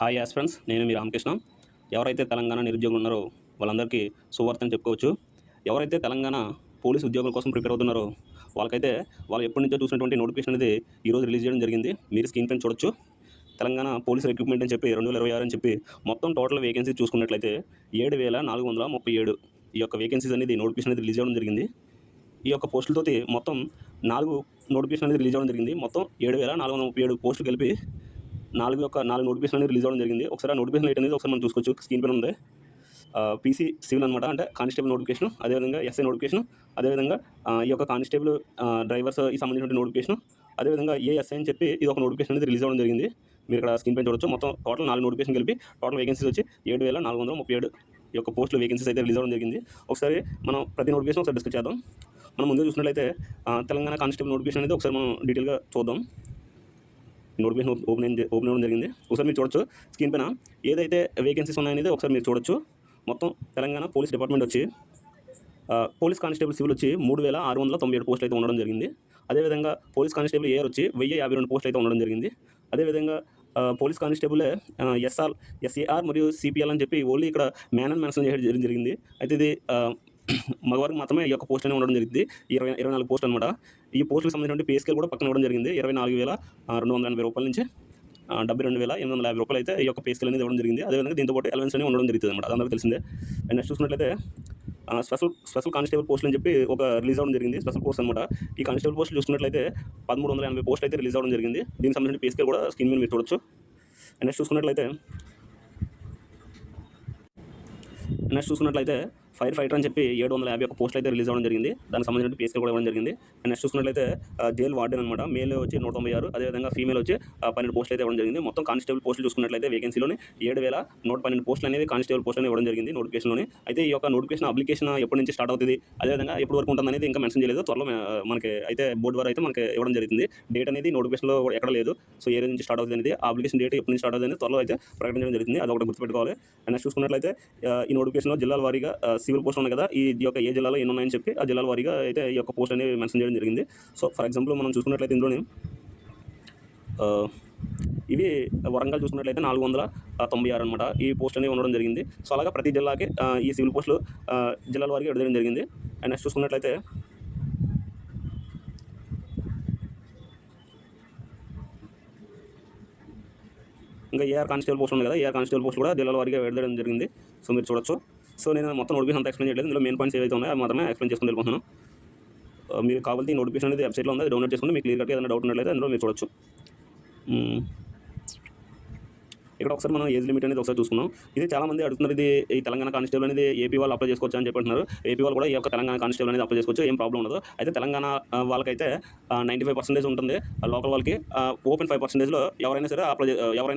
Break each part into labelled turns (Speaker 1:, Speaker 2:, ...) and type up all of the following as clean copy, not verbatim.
Speaker 1: Hi as friends, నేను మీ రామకృష్ణ. ఎవరైతే తెలంగాణ నిరుద్యోగులు ఉన్నారో వాళ్ళందరికీ శుభవార్త అని చెప్పుకోవచ్చు. ఎవరైతే తెలంగాణ పోలీస్ ఉద్యోగుల కోసం ప్రిపేర్ అవుతున్నారో వాళ్ళకైతే వాళ్ళు ఎప్పటి నుంచో చూసినటువంటి నోటిఫికేషన్ అనేది ఈరోజు రిలీజ్ చేయడం జరిగింది. మీరు స్క్రీన్ పైన చూడొచ్చు. తెలంగాణ పోలీస్ రిక్రూట్మెంట్ అని చెప్పి 2026 అని చెప్పి మొత్తం టోటల్ వేకెన్సీ చూసుకున్నట్లయితే 7,437 ఈ యొక్క వేకెన్సీస్ అనేది నోటిఫికేషన్ అనేది రిలీజ్ చేయడం జరిగింది. ఈ యొక్క పోస్టులతోటి మొత్తం 4 నోటిఫికేషన్ అనేది రిలీజ్ అవ్వడం జరిగింది. మొత్తం 7,437 పోస్టులు కలిపి 4 నోటిఫికేషన్ అనేది రిలీజ్ అవ్వడం జరిగింది. ఒకసారి ఆ నోటిఫికేషన్ రేట్ అనేది ఒకసారి మనం చూసుకోవచ్చు. స్క్రీన్ పైన ఉంది. పీసీ సివిల్ అనమాట, అంటే కానిస్టేబుల్ నోటిఫికేషన్, అదేవిధంగా ఎస్ఐ నోటిఫికేషన్, అదేవిధంగా ఈ యొక్క కానిస్టేబుల్ డ్రైవర్స్ ఈ సంబంధించిన నోటిఫికేషన్, అదేవిధంగా ఏఎస్ఐ అని చెప్పి ఇది ఒక నోటిఫికేషన్ అనేది రిలీజ్ అవ్వడం జరిగింది. మీరు ఇక్కడ స్క్రీన్ పైన చూడొచ్చు. మొత్తం టోటల్ 4 నోటిఫికేషన్ కలిపి టోటల్ వేకెన్సీస్ వచ్చి 7,437 ఈ యొక్క పోస్టుల వేకెన్సీస్ అయితే రిలీజ్ అవ్వడం జరిగింది. ఒకసారి మనం ప్రతి నోటిఫికేషన్ ఒకసారి డిస్కస్ చేద్దాం. మనం ముందుగా చూసినట్లయితే తెలంగాణ కానిస్టేబుల్ నోటిఫికేషన్ అనేది ఒకసారి మనం డీటెయిల్గా చూద్దాం. నోటిఫికేషన్ ఓపెన్ అవ్వడం జరిగింది. ఒకసారి మీరు చూడొచ్చు స్క్రీన్ పైన ఏదైతే వేకెన్సీస్ ఉన్నాయనేది ఒకసారి మీరు చూడొచ్చు. మొత్తం తెలంగాణ పోలీస్ డిపార్ట్మెంట్ వచ్చి పోలీస్ కానిస్టేబుల్ సివిల్ వచ్చి 3,697 పోస్టులు అయితే ఉండడం జరిగింది. అదేవిధంగా పోలీస్ కానిస్టేబుల్ ఏఆర్ వచ్చి 1,052 పోస్టులు అయితే ఉండడం జరిగింది. అదేవిధంగా పోలీస్ కానిస్టేబుల్ ఎస్ఏఆర్ మరియు సిపిఎల్ అని చెప్పి ఓన్లీ ఇక్కడ మ్యాన్ అండ్ మెన్షన్ చేయడం జరిగింది. అయితే ఇది మగవారికి మాత్రమే ఈ యొక్క పోస్ట్ అనేది ఉండడం జరిగింది. 24 పోస్టులు అనమాట. ఈ పోస్టులకు సంబంధించిన పే స్కేల్ కూడా పక్కన ఇవ్వడం జరిగింది. 24,280 రూపాయల నుంచి 72,850 రూపాయలు అయితే ఈ యొక్క పే స్కేల్ అనేది ఇవ్వడం జరిగింది. అదేవిధంగా దీంతో పాటు అలవెన్స్ అనేది ఉండడం జరుగుతుంది అనమాట. అదంతా తెలిసిందే. అండ్ నెక్స్ట్ చూసినట్లయితే స్పెషల్ కానిస్టేబుల్ పోస్టులు అని చెప్పి ఒక రిలీజ్ అవ్వడం జరిగింది. స్పెషల్ పోస్ట్ అనమాట. ఈ కానిస్టేబుల్ పోస్టులు చూసుకున్నట్లయితే 1,380 పోస్టులు అయితే రిలీజ్ అవ్వడం జరిగింది. దీనికి సంబంధించిన పే స్కేల్ కూడా స్క్రీన్ మీద మీరు చూడొచ్చు. అండ్ నెక్స్ట్ చూసుకున్నట్లయితే ఫైర్ ఫైటర్ అని చెప్పి 751 పోస్టులు అయితే రిలీజ్ అవ్వడం జరిగింది. దానికి సంబంధించిన పే స్కేల్ కూడా ఇవ్వడం జరిగింది. అండ్ నెక్స్ట్ చూసుకున్నట్లయితే జైల్ వార్డెన్ అనమాట. మేల్ వచ్చి 196, అదేవిధంగా ఫీమేల్ వచ్చి 12 పోస్టులు అయితే ఇవ్వడం జరిగింది. మొత్తం కానిస్టేబుల్ పోస్టులు చూసుకున్నట్లయితే వేకెన్సీలోని 7,112 పోస్టులు అనేది కానిస్టేబుల్ పోస్టులు ఇవ్వడం జరిగింది నోటిఫికేషన్లోని. అయితే ఈ యొక్క నోటిఫికేషన్ అప్లికేషన్ ఎప్పటి నుంచి స్టార్ట్ అవుతుంది, అదేవిధంగా ఎప్పటి వరకు ఉంటుంది అనేది ఇంకా మెన్షన్ చేయలేదు. త్వరలో మనకి అయితే బోర్డు ద్వారా అయితే మనకి ఇవ్వడం జరుగుతుంది. డేట్ అనేది నోటిఫికేషన్లో ఎక్కడ లేదు. సో ఏ రోజు నుంచి స్టార్ట్ అవుతుంది అనేది, ఆ అప్లికేషన్ డేట్ ఎప్పటి నుంచి స్టార్ట్ అవుతుంది త్వరలో అయితే ప్రకటించడం జరుగుతుంది. అది ఒకటి గుర్తుపెట్టుకోవాలి. అండ్ నెక్స్ట్ చూసుకున్నట్లయితే ఈ నోటిఫికేషన్లో జిల్లాల వారీగా సివిల్ పోస్ట్ ఉన్నాయి కదా, ఈ యొక్క ఏ జిల్లాలో ఎన్ని ఉన్నాయని చెప్పి ఆ జిల్లాల వారీగా అయితే ఈ యొక్క పోస్ట్ అనేది మెన్షన్ చేయడం జరిగింది. సో ఫర్ ఎగ్జాంపుల్ మనం చూసుకున్నట్లయితే ఇందులోని ఇవి వరంగల్ చూసుకున్నట్లయితే 496 అనమాట. ఈ పోస్ట్ అనేది ఉండడం జరిగింది. సో అలాగా ప్రతి జిల్లాకి ఈ సివిల్ పోస్టులు జిల్లాల వారీగా విడదీయడం జరిగింది. అండ్ నెక్స్ట్ చూసుకున్నట్లయితే ఇంకా ఏఆర్ కానిస్టేబుల్ పోస్ట్ ఉంది కదా, ఏఆర్ కానిస్టేబుల్ పోస్ట్ కూడా జిల్లాల వారీగా విడదీయడం జరిగింది. సో మీరు చూడొచ్చు. సో నేను మొత్తం నోటిఫికేషన్ అంతా ఎక్స్ప్లెయిన్ చేయలేదు. ఇందులో మెయిన్ పాయింట్స్ ఏవైతే ఉన్నాయో అది మాత్రమే ఎక్స్ప్లెయిన్ చేసుకుని వెళ్ళిపోతున్నాను. మీరు కావాలంటే ఈ నోటిఫికేషన్ అనేది వెబ్సైట్లో ఉంది, డౌన్లోడ్ చేసుకుంటే మీకు క్లియర్ కట్గా ఏదైనా డౌట్ ఉన్నట్లయితే అందులో మీరు చూడొచ్చు. ఇక్కడ ఒకసారి మనం ఏజ్ లిమిట్ అనేది ఒకసారి చూసుకున్నాం. ఇది చాలామంది అడుగుతున్నారు, ఇది ఈ తెలంగాణ కానిస్టేబుల్ అనేది ఏపీ వాళ్ళు అప్లై చేసుకోవచ్చు అని చెప్పంటున్నారు. ఏపీ వాళ్ళు కూడా ఈ యొక్క తెలంగాణ కానిస్టేబుల్ అనేది అప్లై చేసుకోవచ్చు, ఏం ప్రాబ్లం ఉండదు. అయితే తెలంగాణ వాళ్ళకైతే 95% ఉంటుంది. లోకల్ వాళ్ళకి ఓపెన్ 5%లో ఎవరైనా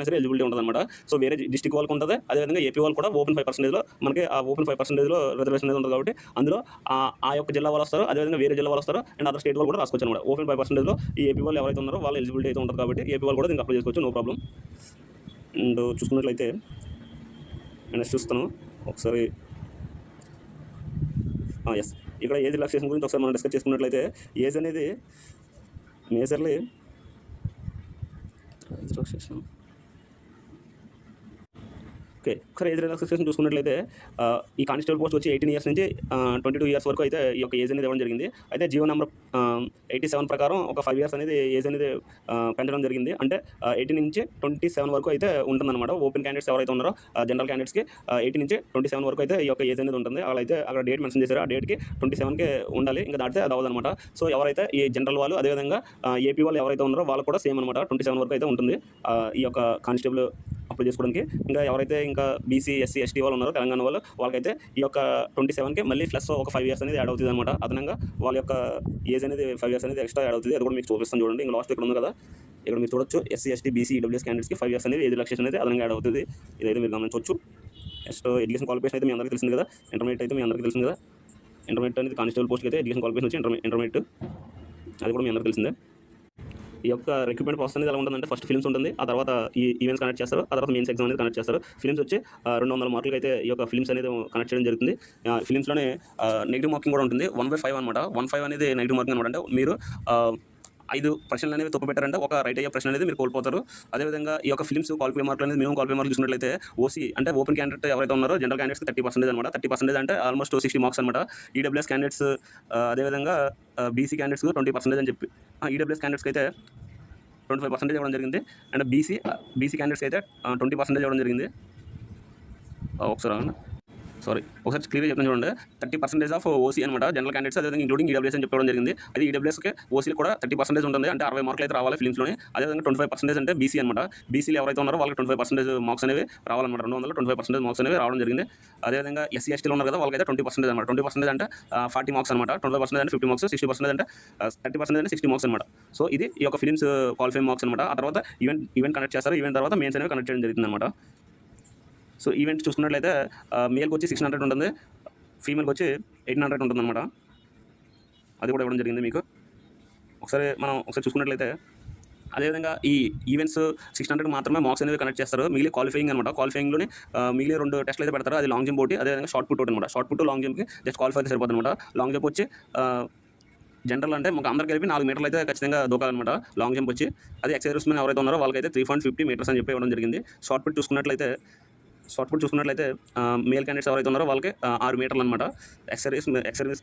Speaker 1: సరే ఎలిజిబిలిటీ ఉంటుంది అనమాట. సో వేరే డిస్ట్రిక్ట్ వాళ్ళకి ఉంటుంది. అదేవిధంగా ఏపీ వాళ్ళు కూడా ఓపెన్ 5%లో మనకి ఆ ఓపెన్ 5%లో రిజర్వేషన్ అనేది ఉంటుంది. కాబట్టి అందులో ఆ యొక్క జిల్లా వాళ్ళు వస్తారు, అదేవిధంగా వేరే జిల్లా వాళ్ళు వస్తారు, అండ్ అదర్ స్టేట్ వాళ్ళు కూడా రాసుకోవచ్చు అనమాట. ఓపెన్ 5%లో ఈ ఏపీ వాళ్ళు ఎవరైతే ఉన్నారో వాళ్ళు ఎలిజిబిలిటీ అయితే ఉంటుంది. కాబట్టి ఏపీ వాళ్ళు కూడా దీనికి అప్లై చేసుకోవచ్చు, నో ప్రాబ్లం. అండ్ చూసుకున్నట్లయితే నెక్స్ట్ చూస్తాను ఒకసారి. ఎస్, ఇక్కడ ఏజ్ రిలాక్సేషన్ గురించి ఒకసారి మనం డిస్కస్ చేసుకున్నట్లయితే ఏజ్ అనేది మేజర్లీ ఒకసారి ఏజ్ రిలాక్సేషన్ చూసుకున్నట్లయితే ఈ కానిస్టేబుల్ పోస్ట్ వచ్చి 18 ఇయర్స్ నుంచి 22 ఇయర్స్ వరకు అయితే ఈ యొక్క ఏజ్ అనేది ఇవ్వడం జరిగింది. అయితే జీవో నెంబర్ 87 ప్రకారం ఒక 5 ఇయర్స్ అనేది ఏజ్ అనేది పెంచడం జరిగింది. అంటే 18 నుంచి 27 వరకు అయితే ఉంటుందన్నమాట. ఓపెన్ క్యాండిడేట్స్ ఎవరైతే ఉన్నారో జనరల్ క్యాండిడేట్స్కి 18 నుంచి 27 వరకు అయితే ఈ యొక్క ఏజ్ అనేది ఉంటుంది. వాళ్ళైతే అక్కడ డేట్ మెన్షన్ చేశారు, ఆ డేట్కి 27కే ఉండాలి, ఇంకా దాటితే అది అవ్వదన్నమాట. సో ఎవరైతే ఈ జనరల్ వాళ్ళు అదేవిధంగా ఏపీ వాళ్ళు ఎవరైతే ఉన్నారో వాళ్ళు కూడా సేమ్ అనమాట, 27 వరకు అయితే ఉంటుంది ఈ యొక్క కానిస్టేబుల్ అప్లై చేసుకోవడానికి. ఇంకా ఎవరైతే ఇంకా బీసీ ఎస్సీ ఎస్టీ వాళ్ళు ఉన్నారో తెలంగాణ వాళ్ళు, వాళ్ళకైతే ఈ యొక్క 27కి మళ్ళీ ప్లస్ ఒక 5 ఇయర్స్ అనేది యాడ్ అవుతుంది అనమాట. అదనంగా వాళ్ళ యొక్క ఏజ్ అనేది 5 ఇయర్స్ అనేది ఎక్స్ట్రా యాడ్ అవుతుంది. అది కూడా మీకు చూపిస్తాను చూడండి. ఇంకా లాస్ట్ ఇక్కడ ఉంది కదా, ఇక్కడ మీరు చూడొచ్చు. ఎస్సీ ఎస్టీ బీసీ ఈడబ్ల్యూఎస్ క్యాండిడేట్స్కి 5 ఇయర్స్ అనేది ఏజ్ రిలాక్సేషన్ అనేది అదనంగా యాడ్ అవుతుంది. ఇదైతే మీరు గమనించవచ్చు. నెక్స్ట్ ఎడ్యుకేషన్ క్వాలిఫికేషన్ అయితే మీ అందరికీ తెలిసింది కదా, ఇంటర్మీడియట్ అయితే మీ అందరికీ తెలిసింది కదా. ఇంటర్మీడియట్ అనేది కానిస్టేబుల్ పోస్ట్కి అయితే ఎడ్యుకేషన్ క్వాలిఫికేషన్ వచ్చి ఇంటర్మీడియట్, అది కూడా మీ అందరికీ తెలిసిందే. ఈ యొక్క రిక్రూట్మెంట్ ప్రాసెస్ అనేది ఎలా ఉంటుందంటే ఫస్ట్ ఫిల్మ్స్ ఉంటుంది, ఆ తర్వాత ఈ ఈవెంట్స్ కనెక్ట్ చేస్తారు, ఆ తర్వాత మెయిన్స్ ఎగ్జామ్ అనేది కనెక్ట్ చేస్తారు. ఫిల్మ్స్ వచ్చి 200 మార్కులకి అయితే ఈ యొక్క ఫిల్మ్స్ అనేది కనెక్ట్ చేయడం జరుగుతుంది. ఫిల్మ్స్లోనే నెగిటివ్ మార్కింగ్ కూడా ఉంటుంది. 1/5 అనమాట. 1/5 అనేది నెగిటివ్ మార్కింగ్ అనమాట. అంటే మీరు 5 ప్రశ్నలు అనేవి తప్పుపెట్టారంటే ఒక రైట్ అయ్యే ప్రశ్న అనేది మీరు కోల్పోతారు. అదేవిధంగా ఈ యొక్క ఫిలిమ్స్ క్వాలిఫై మార్కులు అనేది మినిమం క్వాలిఫై మార్కులు చూసినట్లయితే ఓసీ అంటే ఓపెన్ క్యాండిడేట్ ఎవరైతే ఉన్నారో జనరల్ క్యాండిడేట్స్‌కి 30% అనమాట. 30% అంటే ఆల్మోస్ట్ 60 మార్క్స్ అనమాట. ఈడబ్ల్యూఎస్ క్యాండిడేట్స్ అదేవిధంగా బీసీ క్యాండిడేట్స్‌కి 20% అని చెప్పి ఈడబ్ల్యూఎస్ క్యాండిడేట్స్‌కి అయితే 25% ఇవ్వడం జరిగింది. అండ్ బీసీ క్యాండిడేట్స్‌కి అయితే 20% ఇవ్వడం జరిగింది. ఒకసారి ఆగండి. ఒకసారి క్లియర్‌గా చెప్తాను చూడండి. 30% ఆఫ్ ఓసీ అనమాట జనరల్ క్యాండిడేట్స్ అదేవిధంగా ఇంక్లూడింగ్ ఈడబ్ల్యూఎస్ అని చెప్పడం జరిగింది. అది ఈడబ్ల్యూఎస్‌కి ఓసీకి కూడా 30% ఉంటుంది. అంటే 60 మార్కులు అయితే రావాలి ఫిలిమ్స్‌లోనే. అదేవిధంగా 25% అంటే బీసీ అనమాట. బీసీలు ఎవరైతే ఉన్నారో వాళ్ళకి 25% మార్క్స్ అనేవి రావాలన్నమాట. 200 25% మార్క్స్ అనేవి రావడం జరిగింది. అదేవిధంగా ఎస్సీ ఎస్టీలు ఉన్నారు కదా వాళ్ళకైతే 20% అనమాట. 20% అంటే 40 మార్క్స్ అనమాట. 25% అంటే 50 మార్క్స్, 60% అంటే 30% అంటే 60 మార్క్స్ అనమాట. సో ఇది ఈ యొక్క ఫిలిమ్స్ క్వాలిఫైయింగ్ మార్క్స్ అనమాట. ఆ తర్వాత ఈవెంట్ కండక్ట్ చేస్తారు. ఈవెంట్ తర్వాత మెయిన్స్ అనేవి కండక్ట్ చేయడం జరుగుతుంది అనమాట. సో ఈవెంట్ చూసుకున్నట్లయితే మేల్కి వచ్చి 600 ఉంటుంది, ఫీమేల్కి వచ్చి 800 ఉంటుందన్నమాట. అది కూడా ఇవ్వడం జరిగింది మీకు. ఒకసారి చూసుకున్నట్లయితే అదేవిధంగా ఈ ఈవెంట్స్ 600 మాత్రమే మార్క్స్ అనేవి కనెక్ట్ చేస్తారు. మిగిలిన క్వాలిఫైయింగ్ అనమాట. క్వాలిఫైయింగ్లోనే మిగిలిన 2 టెస్టులు అయితే పెడతారు. అది లాంగ్ జంప్ ఒకటి, అదేవిధంగా షార్ట్ పుట్ ఒకటి అనమాట. షార్ట్ పుట్ లాంగ్ జంప్కి జస్ట్ క్వాలిఫై అయితే సరిపోతుంది అనమాట. లాంగ్ జంప్ వచ్చి జనరల్ అంటే మాకు అందరికి కలిపి 4 మీటర్లు అయితే ఖచ్చితంగా దూకాలన్నమాట. లాంగ్ జంప్ వచ్చి అది ఎక్సైజ్ మెన్ ఎవరైతే ఉన్నారో వాళ్ళకైతే 3.50 మీటర్స్ అని చెప్పి ఇవ్వడం జరిగింది. షార్ట్ పుట్ చూసుకున్నట్లయితే మేల్ క్యాండిడేట్స్ ఎవరైతే ఉన్నారో వాళ్ళకి 6 మీటర్లు అనమాట. ఎక్సర్వీస్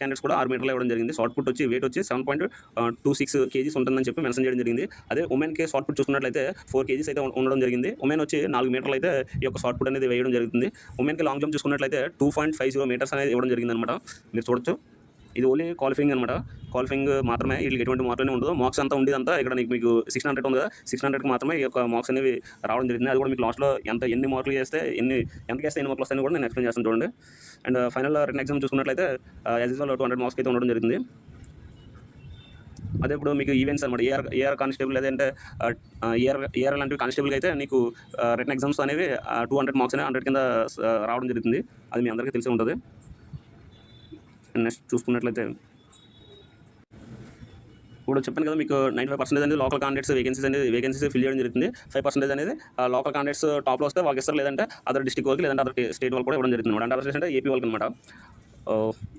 Speaker 1: క్యాండిడేట్స్ కూడా 6 మీటర్లు ఇవ్వడం జరిగింది. షార్ట్ పుట్ వచ్చి వెయిట్ వచ్చి 7.26 కేజీస్ ఉంటుందని చెప్పి మెన్షన్ చేయడం జరిగింది. అదే ఉమెన్కి షార్ట్ పుట్ చూసుకున్నట్లయితే 4 కేజీస్ అయితే ఉండడం జరిగింది. ఉమెన్ వచ్చి 4 మీటర్లు అయితే ఈ యొక్క షార్ట్ పుట్ అనేది వేయడం జరుగుతుంది. ఉమెన్కి లాంగ్ జంప్ చూసుకున్నట్లయితే 2.50 మీటర్స్ అనేది ఇవ్వడం జరిగింది అనమాట. మీరు చూడొచ్చు. ఇది ఓన్లీ క్వాలిఫైయింగ్ అనమాట. క్వాలిఫైయింగ్ మాత్రమే, వీళ్ళకి ఎటువంటి మార్కులు ఉండదు. మార్క్స్ అంతా ఉండేదంతా ఇక్కడ మీకు 600 ఉంది కదా, 600కి మాత్రమే ఈ యొక్క మార్క్స్ అనేవి రావడం జరిగింది. అది కూడా మీకు లాస్ట్లో ఎన్ని మార్కులు చేస్తే ఎన్ని మార్కులు వస్తాయని కూడా నేను ఎక్స్ప్లెయిన్ చేస్తాను చూడండి. అండ్ ఫైనల్ రిటన్ ఎగ్జామ్ చూసుకున్నట్లయితే యాజ్ యూజువల్ 200 మార్క్స్ అయితే ఉండడం జరిగింది. అదే ఇప్పుడు మీకు ఈవెంట్స్ అనమాట. ఏఆర్ కానిస్టేబుల్ లేదంటే ఏఆర్ లాంటివి కానిస్టేబుల్కి అయితే నీకు రిటన్ ఎగ్జామ్స్ అనేవి 200 మార్క్స్ అనేవి 100 కింద రావడం జరుగుతుంది. అది మీ అందరికీ తెలిసి ఉంటుంది. నెక్స్ట్ చూసుకున్నట్లయితే ఇప్పుడు చెప్పాను కదా మీకు 95% అనేది లోకల్ క్యాండిడేట్స్ వేకెన్సీస్ ఫిల్ చేయడం జరుగుతుంది. 5% అనేది లోకల్ క్యాండిడేట్స్ టాప్లో వస్తే వాళ్ళకి ఇస్తారు, లేదంటే అదర్ డిస్ట్రిక్ట్ వాళ్ళకి లేదంటే అదర్ స్టేట్ వాళ్ళు కూడా ఇవ్వడం జరుగుతుంది అనమాట. అంటే అదర్ స్టేట్ అంటే ఏపీ వాళ్ళకి అనమాట.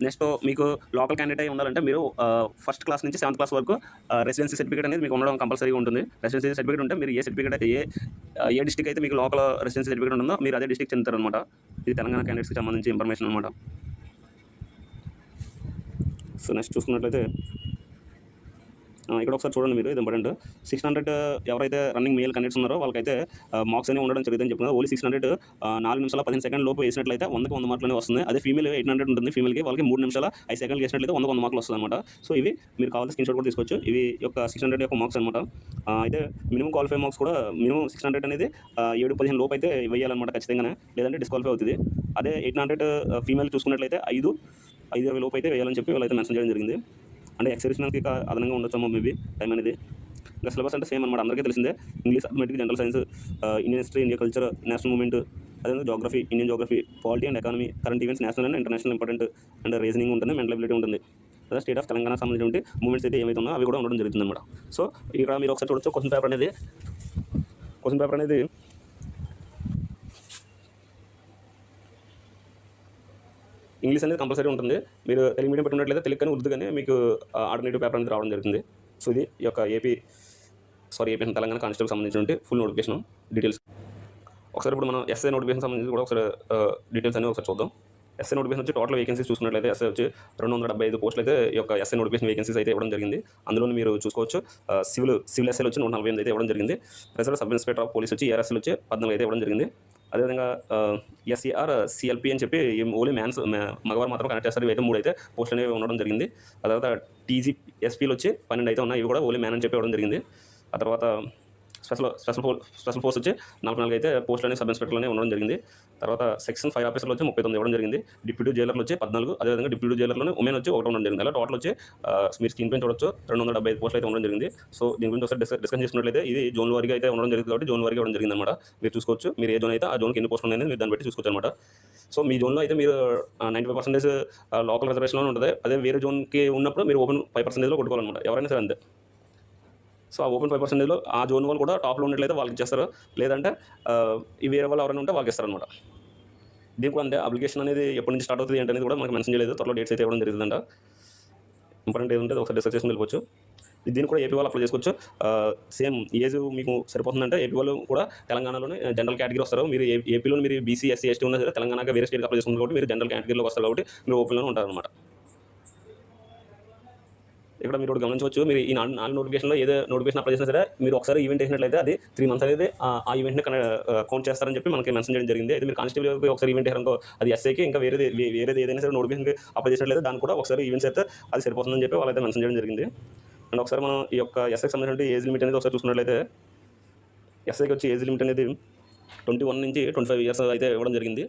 Speaker 1: నెక్స్ట్ మీకు లోకల్ క్యాండిడేట్ అయి ఉండాలంటే మీరు ఫస్ట్ క్లాస్ నుంచి 7th క్లాస్ వరకు రెసిడెన్సీ సర్టిఫికేట్ అనేది మీకు ఉండడం కంపల్సరీగా ఉంటుంది. రెసిడెన్సీ సర్టిఫికేట్ ఉంటే మీరు ఏ డిస్ట్రిక్ట్ అయితే మీకు లోకల్ రెసిడెన్సీ సర్టిఫికేట్ ఉంటుందో మీరు అదే డిస్ట్రిక్ట్ చెందుతారు అనమాట. ఇది తెలంగాణ క్యాండిడేట్స్కి సంబంధించి ఇన్ఫర్మేషన్ అనమాట. సో నెక్స్ట్ చూసుకున్నట్లయితే ఇక్కడ ఒకసారి చూడండి మీరు, ఇది ఇంపార్టెంట్. 600 ఎవరైతే రన్నింగ్ మేల్ క్యాండిడేట్స్ ఉన్నారో వాళ్ళకైతే మార్క్స్ అనేవి ఉండడం జరుగుతుందని చెప్తున్నారు. ఓన్లీ 600 4 నిమిషాల 15 సెకండ్ లోపు వేసినట్లయితే 100కి 100 మార్కులు వస్తుంది. అదే ఫీమేల్ 800 ఉంటుంది. ఫీమేల్కి వాళ్ళకి 3 నిమిషాల 5 సెకండ్లు వేసినట్లయితే 100కి 100 మార్కులు వస్తుంది అనమాట. సో ఇవి మీరు కావాల్సిన స్క్రీన్ షాట్ కూడా తీసుకోవచ్చు. ఇవి యొక్క 600 యొక్క మార్క్స్ అనమాట. అయితే మినిమం క్వాలిఫై మార్క్స్ కూడా మినిమం 600 అనేది 7-15 లోపు అయితే వేయాలన్నమాట ఖచ్చితంగానే, లేదంటే డిస్క్వాలిఫై అవుతుంది. అదే 800 ఫీమేల్ చూసుకున్నట్లయితే 5-20 లోపు అయితే వేయాలని చెప్పి వాళ్ళైతే మెన్షన్ చేయడం జరిగింది. అంటే ఎక్సర్విస్మెన్కి అదనంగా ఉండొచ్చామో మేబీ టైం అనేది. ఇంకా సిలబస్ అంటే సేమ్ అనమాట, అందరికీ తెలిసిందే. English, arithmetic, general science, Indian history, India culture, national movement, అదేవిధంగా geography, Indian geography, polity and economy, current events, national and international important and reasoning ఉంటుంది, మెంటల్ ఎబిలిటీ ఉంటుంది. అదే స్టేట్ ఆఫ్ తెలంగాణ సంబంధించిన మూవ్మెంట్స్ అయితే ఏమైతే ఉన్నాయో అవి కూడా ఉండడం జరుగుతుంది అనమాట. సో ఇక్కడ మీరు ఒకసారి చూడొచ్చు. క్వశ్చన్ పేపర్ అనేది ఇంగ్లీష్ అనేది కంపల్సరీ ఉంటుంది. మీరు తెలుగు మీడియం పెట్టుకున్నట్లయితే తెలుగు కానీ ఉర్దూ కానీ మీకు ఆల్టర్నేటివ్ పేపర్ అనేది రావడం జరుగుతుంది. సో ఇది ఈ యొక్క తెలంగాణ కానిస్టేబుల్ సంబంధించిన ఫుల్ నోటిఫికేషన్ డీటెయిల్స్. ఒకసారి ఇప్పుడు మనం ఎస్ఐ నోటిఫికేషన్ సంబంధించి కూడా ఒకసారి డీటెయిల్స్ అనేది ఒకసారి చూద్దాం. ఎస్ఐ నోటిఫికేషన్ వచ్చి టోటల్ వేకెన్సీస్ చూసుకున్నట్లయితే ఎస్ఐ వచ్చి 275 పోస్టులు అయితే ఈ యొక్క ఎస్ఐ నోటిఫికేషన్ వేకెన్సీస్ అయితే ఇవ్వడం జరిగింది. అందులో మీరు చూసుకోవచ్చు. సివిల్ ఎస్ఐలు వచ్చి 148 అయితే ఇవ్వడం జరిగింది. Pressure sub inspector of police వచ్చి ఏఆర్ఎస్ఎల్ వచ్చి 14 అయితే ఇవ్వడం జరిగింది. అదేవిధంగా ఎస్సీఆర్ సిఎల్పి అని చెప్పి ఓన్లీ మగవారు మాత్రం కనెక్ట్ చేస్తారు. ఇవి అయితే 3 అయితే పోస్టులు అనేవి ఉండడం జరిగింది. ఆ తర్వాత టీజీ ఎస్పీలు వచ్చి 12 అయితే ఉన్నాయి. ఇవి కూడా ఓన్లీ మ్యాన్ అని చెప్పి ఇవ్వడం జరిగింది. ఆ తర్వాత స్పెషల్ ఫోర్స్ వచ్చి 44 అయితే పోస్టులు అనేవి సబ్ ఇన్స్పెక్టర్లోనే ఉండడం జరిగింది. తర్వాత సెక్షన్ 5 ఆఫీసర్లు వచ్చి 39 ఇవ్వడం జరిగింది. డిప్యూటీ జైలర్లు వచ్చి 14, అదేవిధంగా డిప్యూటీ జైలర్లోనే ఉమెన్ వచ్చి 1 ఉండడం జరిగింది. అలా టోటల్ వచ్చి మీరు స్క్రీన్ పైన చూడొచ్చు 275 పోస్టులు అయితే ఉండడం జరిగింది. సో దీని గురించి ఒకసారి డిస్కస్ చేసుకున్నట్లయితే ఇది జోన్ వారీగా అయితే ఉండడం జరిగింది కాబట్టి జోన్ వారీగా ఉండడం జరిగింది అనమాట. మీరు చూసుకోవచ్చు. మీరు ఏ జోన్ అయితే ఆ జోన్కి ఎన్ని పోస్టులు ఉన్నాయని మీరు దాన్ని బట్టి చూసుకోవచ్చు అనమాట. సో మీ జోన్లో అయితే మీరు 95% లోకల్ రిజర్వేషన్లో ఉంటుంది. అదే వేరే జోన్కి ఉన్నప్పుడు మీరు ఓపెన్ 5%లో కొట్టుకోవాలన్నమాట. ఎవరైనా సరే అంతే. సో ఆ ఓపెన్ 5%లో ఆ జోన్ వాళ్ళు కూడా టాప్లో ఉన్నట్లయితే వాళ్ళకి ఇచ్చేస్తారు, లేదంటే ఈ వేరే వాళ్ళు ఎవరైనా ఉంటే వాళ్ళకి ఇస్తారనమాట. దీనికి కూడా అంటే అప్లికేషన్ అనేది ఎప్పటి నుంచి స్టార్ట్ అవుతుంది ఏంటనేది కూడా మనకు మెన్షన్ చేయలేదు. త్వరలో డేట్స్ అయితే ఇవ్వడం జరుగుతుందంట. ఇంపార్టెంట్ ఏది ఉంటే ఒకసారి డిస్కస్ చేసుకుని వెళ్ళిపోవచ్చు. దీన్ని కూడా ఏపీ వాళ్ళు అప్లై చేసుకోవచ్చు. సేమ్ ఏజ్ మీకు సరిపోతుందంటే ఏపీ వాళ్ళు కూడా తెలంగాణలోనే జనరల్ కేటగిరీ వస్తారు. మీరు ఏపీలో మీరు బీసీ, ఎస్సీ, ఎస్టీ ఉన్నా సరే తెలంగాణగా వేరే స్టేట్కి అప్లై చేసుకున్నారు కాబట్టి మీరు జనరల్ కేటగిరీలోకి వస్తారు కాబట్టి మీరు ఓపీలోనే ఉంటారనమాట. ఇక్కడ మీరు ఒకటి గమనించవచ్చు. మీరు ఈ 4 నోటిఫికేషన్లో ఏదో నోటిఫికేషన్ అప్లై చేసినా సరే మీరు ఒకసారి ఈవెంట్ వేసినట్లయితే అది 3 మంత్స్ అనేది ఆ ఈవెంట్ని కౌంట్ చేస్తారని చెప్పి మనకి మెన్షన్ చేయడం జరిగింది. అయితే మీరు కానిస్టేబుల్కి ఒకసారి ఈవెంట్ వేసారనుకో అది ఎస్ఐకి ఇంకా వేరేది ఏదైనా సరే నోటిఫికేషన్కి అప్లై చేసినట్లయితే దానికి కూడా ఒకసారి ఈవెంట్స్ అయితే అది సరిపోతుందని చెప్పి వాళ్ళైతే మెన్షన్ చేయడం జరిగింది. అండ్ ఒకసారి మనం ఈ యొక్క ఎస్ఐకి సంబంధించిన ఏజ్ లిమిట్ అనేది ఒకసారి చూసుకున్నట్లయితే ఎస్ఐకి వచ్చి ఏజ్ లిమిట్ అనేది 21 నుంచి 25 ఇయర్స్ అయితే ఇవ్వడం జరిగింది.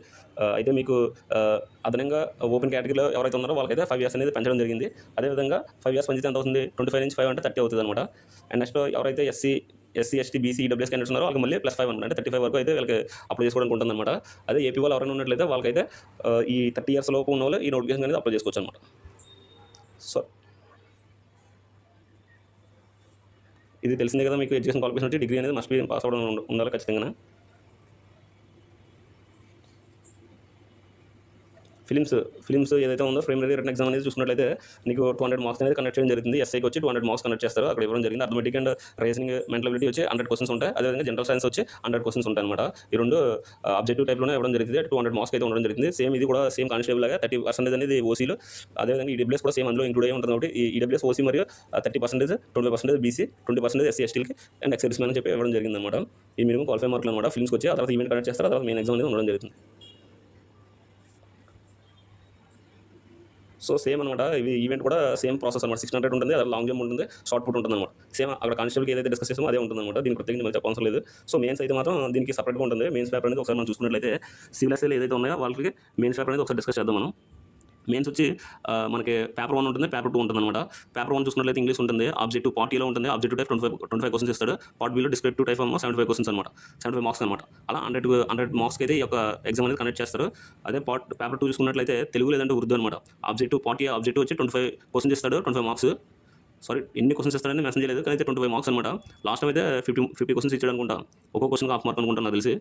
Speaker 1: అయితే మీకు అదనంగా ఓపెన్ కేటగిరీలో ఎవరైతే ఉన్నారో వాళ్ళకైతే 5 ఇయర్స్ అనేది పెంచడం జరిగింది. అదేవిధంగా 5 ఇయర్స్ పెంచితే ఎంత అవుతుంది? 25 నుంచి 5 అంటే 30 అవుతుంది అనమాట. అండ్ నెక్స్ట్ ఎవరైతే SC, ST, BC, EWS candidates ఉన్నారో వాళ్ళకి మళ్ళీ +5 అనమాట. అంటే 35 వరకు అయితే వీళ్ళకి అప్లై చేసుకోవడానికి ఉంటుందన్నమాట. అదే ఏపీ వాళ్ళు ఎవరైనా ఉన్నట్లయితే వాళ్ళకైతే ఈ 30 ఇయర్స్ లోపు ఉన్న వాళ్ళు ఈ నోటిఫికేషన్ అనేది అప్లై చేసుకోవచ్చు అనమాట. సో ఇది తెలిసిందే కదా మీకు. ఎడ్యుకేషన్ క్వాలిఫికేషన్ వచ్చి డిగ్రీ అనేది మస్ట్ బి పాస్ అవ్వడం ఉండాలి ఖచ్చితంగా. ఫిలిమ్స్ ఏదైతే ఉందో ప్రిలిమినరీ రిటన్ ఎగ్జామ్ అనేది చూసుకున్నట్లయితే నీకు 200 మార్క్స్ అనేది కండక్ట్ చేయడం జరుగుతుంది. ఎస్ఐకి వచ్చి 200 మార్క్స్ కండక్ట్ చేస్తారు. అక్కడ ఇవ్వడం జరిగింది. Arithmetic and reasoning, mental ability వచ్చి 100 క్వశ్చన్స్ ఉంటాయి. అదేవిధంగా జనరల్ సైన్స్ వచ్చి 100 క్వశ్చన్స్ ఉంటాయి అనమాట. ఈ రెండు ఆబ్జెక్టివ్ టైప్లోనే ఇవ్వడం జరిగింది. 200 మార్క్స్ అయితే ఉండడం జరిగింది. సేమ్ ఇది కూడా సేమ్ కానిస్టేబుల్ లాగా 30% అనేది ఓసీలు, అదేవిధంగా ఈడబ్ల్యూఎస్ కూడా సేమ్ అందులో ఇంక్లూడ్ అయ్యి ఉంటుంది. కాబట్టి ఈ ఈడబ్ల్యూఎస్ ఓసీ మరియు 30%, 25% బీసీ, 20% ఎస్సీ ఎస్టీలకి అండ్ ఎక్స్ సర్వీస్మెన్ అని చెప్పి ఇవ్వడం జరిగింది అనమాట. ఈ మినిమం క్వాలిఫై మార్కులు అనమాట. ఫిల్మ్స్కి వచ్చి ఆ తర్వాత ఈవెంట్ కండక్ట్ చేస్తారు. ఆ తర్వాత మెయిన్ ఎగ్జామ్ అనేది ఉండడం జరుగుతుంది. సో సేమ్ అనమాట. ఇవి ఈవెంట్ కూడా సేమ్ ప్రాసెస్ అనమాట. 600 ఉంటుంది, అది లాంగ్ జంప్ ఉంటుంది, షార్ట్ పుట్ ఉంటుంది అనమాట. సేమ్ అక్కడ కానిస్టేబుల్కి ఏదైతే డిస్కస్ చేసామో అదే ఉంటుంది అనమాట. దీనికి ప్రత్యేకంగా మళ్ళీ చెప్పవసరం లేదు. సో మెయిన్స్ అయితే మాత్రం దీనికి సపరేట్గా ఉంటుంది. మెయిన్స్ పేపర్ అనేది ఒకసారి మనం చూసుకున్నట్లయితే సివిల్ ఎస్ఐలు ఏదైతే ఉన్నాయో వాళ్ళకి మెయిన్స్ పేపర్ అనేది ఒకసారి డిస్కస్ చేద్దాం మనం. మెయిన్స్ వచ్చి మనకి పేపర్ 1 ఉంటుంది, పేపర్ 2 ఉంటుంది అనమాట. పేపర్ 1 చూసుకున్నట్లయితే ఇంగ్లీష్ ఉంటుంది, ఆబ్జెక్టివ్ పార్ట్ ఏలో ఉంటుంది. ఆబ్జెక్టివ్ టైప్ 25 క్వశ్చన్స్ ఇస్తాడు. పార్ట్ బీలో డిస్క్రిప్టివ్ టైప్ ఏమో 75 క్వశ్చన్స్ అనమాట. 75 మార్క్స్ అనమాట. అలా 100 మార్క్స్కి అయితే ఈ యొక్క ఎగ్జామ్ అనేది కండక్ట్ చేస్తారు. అదే పేపర్ 2 చూసుకున్నట్లయితే తెలుగు లేదంటే ఉర్దూ అనమాట. ఆబ్జెక్టివ్ ఆబ్జెక్టివ్ వచ్చి 25 క్వశ్చన్స్ ఇస్తాడు, 25 మార్క్స్. ఎన్ని క్వశ్చన్స్ ఇస్తారని మెన్షన్ చేయలేదు, కానీ అయితే 25 మార్క్స్ అనమాట. లాస్ట్ అయితే 50 క్వశ్చన్స్ ఇచ్చాడు అనుకుంటా. ఒక్కో క్వశ్చన్ హాఫ్ మార్క్ అనుకుంటాను నాకు తెలిసి.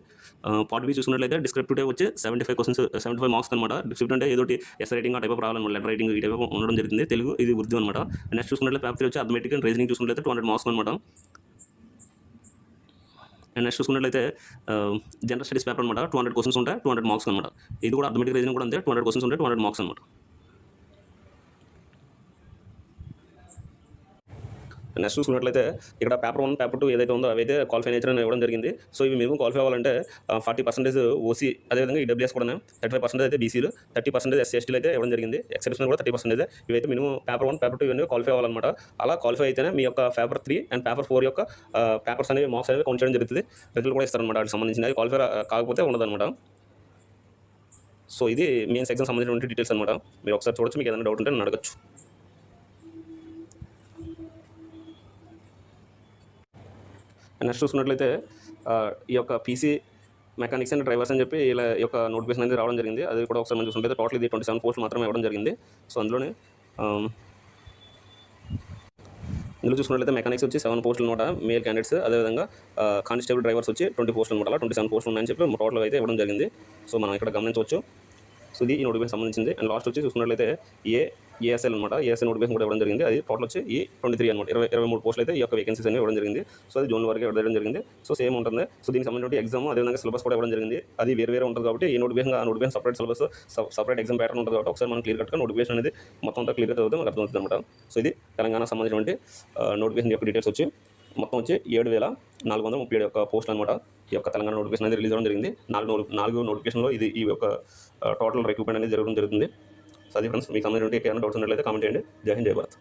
Speaker 1: పార్ట్ బి చూసుకున్నట్లయితే డిస్క్రిప్టివ్ టైప్ వచ్చి 75 క్వశ్చన్స్, 75 మార్క్స్ అనమాట. డిస్క్రిప్టివ్ అంటే ఏదో ఎస్ రైటింగ్ ఆ టైప్ ఆఫ్ రావాలన్నమాట. లెటర్ రైటింగ్ ఈ టైప్ ఉండడం జరిగింది. తెలుగు ఇది ఉర్దూ అనమాట. నెక్స్ట్ చూసుకున్నట్లయితే పేపర్ 3 వచ్చి అథమెటిక్ అండ్ రీజనింగ్ చూసుకున్నట్లయితే 200 మార్క్స్ అనమాట. అండ్ నెక్స్ట్ చూసుకున్నట్లయితే జనరల్ స్టడీస్ పేపర్ అనమాట. 200 క్వశ్చన్స్ ఉంటాయి, 200 మార్క్స్ అనమాట. ఇది కూడా అథమెటిక్ రీజనింగ్ కూడా అంతే, 200 క్వశ్చన్స్ ఉంటాయి, 200 మార్క్స్ అనమాట. నెక్స్ట్ చూసుకున్నట్లయితే ఇక్కడ పేపర్ 1, పేపర్ 2 ఏదైతే ఉందో అవైతే క్వాలిఫై నేచర్ అని ఇవ్వడం జరిగింది. సో ఇవి మినిమం క్వాలిఫై అవ్వాలంటే 40% ఓసీ, అదేవిధంగా ఈడబ్ల్యూఎస్ కూడా 35% అయితే బీసీలు, 30% ఎస్సీ ఎస్టీలు అయితే ఇవ్వడం జరిగింది. ఎక్సెప్షన్ కూడా 30%. ఇవైతే మినిమం పేపర్ 1, పేపర్ 2 ఇవన్నీ క్వాలిఫై అవ్వాలన్నమాట. అలా క్వాలిఫై అయితేనే మీ యొక్క పేపర్ 3 అండ్ పేపర్ 4 యొక్క పేపర్స్ అనేవి మార్క్స్ అనేవి కౌంట్ చేయడం జరుగుతుంది. రిజల్ట్ కూడా ఇస్తారనమాట. వాటికి సంబంధించిన అది క్వాలిఫై కాకపోతే ఉండదన్నమాట. సో ఇది మెయిన్స్ ఎగ్జామ్ సంబంధించిన డీటెయిల్స్ అనమాట. మీరు ఒకసారి చూడొచ్చు, మీకు ఏదైనా డౌట్ ఉంటే నన్ను అడగచ్చు. నెక్స్ట్ చూసుకున్నట్లయితే ఈ యొక్క పీసీ మెకానిక్స్ అండ్ డ్రైవర్స్ అని చెప్పి ఇలా యొక్క నోటిఫికేషన్ అనేది రావడం జరిగింది. అది కూడా ఒకసారి మనం చూసుకుంటే టోటల్ ఇది 27 పోస్టులు మాత్రమే ఇవ్వడం జరిగింది. సో అందులోనే ఇందులో చూసుకున్నట్లయితే మెకానిక్స్ వచ్చి 7 పోస్టులు అనమాట, మేల్ క్యాండిడేట్స్. అదేవిధంగా కానిస్టేబుల్ డ్రైవర్స్ వచ్చి 20 పోస్టులు అనమాట. అలా 27 పోస్టులు ఉన్నాయని చెప్పి టోటల్ అయితే ఇవ్వడం జరిగింది. సో మనం ఇక్కడ గమనించవచ్చు. సో ఇది ఈ నోటిఫికేషన్ సంబంధించింది. అండ్ లాస్ట్ వచ్చి చూసుకున్నట్లయితే ఏఎస్ఎల్ అనమాట. ఏఎస్ఎల్ నోటిఫికేషన్ కూడా ఇవ్వడం జరిగింది. అది టోటల్ వచ్చి 23 అనమాట. 23 పోస్టులు అయితే ఈ యొక్క వేకెన్సీస్ అనేవి ఇవ్వడం జరిగింది. సో అది జూన్ వరకు ఇవ్వడం జరిగింది. సో సేమ్ ఉంటుంది. సో దీనికి సంబంధించిన ఎగ్జామ్ అదేవిధంగా సిలబస్ కూడా ఇవ్వడం జరిగింది. అది వేరే ఉంటుంది కాబట్టి ఈ నోటిఫికేషన్ ఆ notification separate syllabus, separate exam pattern ఉంటుంది కాబట్టి ఒకసారి మనం క్లియర్ కట్గా నోటిఫికేషన్ అనేది మొత్తం అంతా క్లియర్గా చదివితే మనకు అర్థమవుతుంది అనమాట. సో ఇది తెలంగాణ సంబంధించినటువంటి నోటిఫికేషన్ యొక్క డీటెయిల్స్ వచ్చి మొత్తం వచ్చి 7,437 యొక్క పోస్టులు అనమాట. ఈ యొక్క తెలంగాణ నోటిఫికేషన్ అనేది రిలీజ్ అవ్వడం జరిగింది. 4 నోటిఫికేషన్లో ఇది ఈ యొక్క టోటల్ రిక్రూట్మెంట్ అనేది జరగడం జరుగుతుంది. సో అది ఫ్రెండ్స్, మీకు సంబంధించిన ఏమైనా డౌట్స్ ఉన్నట్లయితే కామెంట్ చేయండి. జై హింద్, జై భారత్.